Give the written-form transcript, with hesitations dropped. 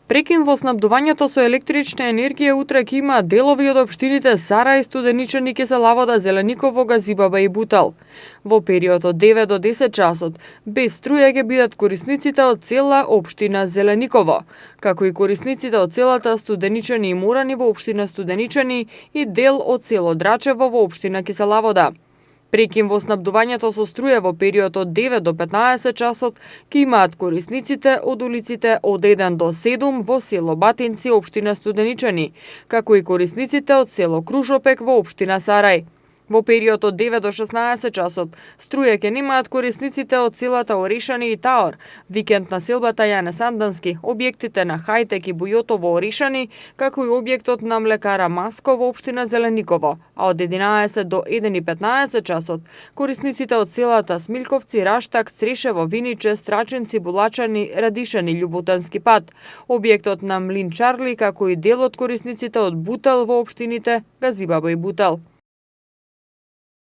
Прекин во снабдувањето со електрична енергија утре ќе има делови од општините Сарај, Студеничани, Киселавода, Зелениково, Газибаба и Бутал. Во период од 9 до 10 часот без струја ќе бидат корисниците од цела општина Зелениково, како и корисниците од целата Студеничани и Морани во општина Студеничани и дел од село Драчево во општина Киселавода. Прекин во снабдувањето со струја во период од 9 до 15 часот ќе имаат корисниците од улиците од 1 до 7 во село Батинци, општина Студеничани, како и корисниците од село Крушопек во општина Сарај. Во период од 9 до 16 часот струја ќе немаат корисниците од селата Оришани и Таор, викенд на селбата Јане Сандански, објектите на Хајтек и Бујото во Оришани, како и објектот на млекара Маско во општина Зелениково, а од 11 до 1:15 часот корисниците од селата Смилковци, Раштак, Црешево, Виниче, Страчинци, Булачани, Радишани, Љуботански пат, објектот на Млин Чарли, како и дел од корисниците од Бутел во општините Газибаба и Бутел.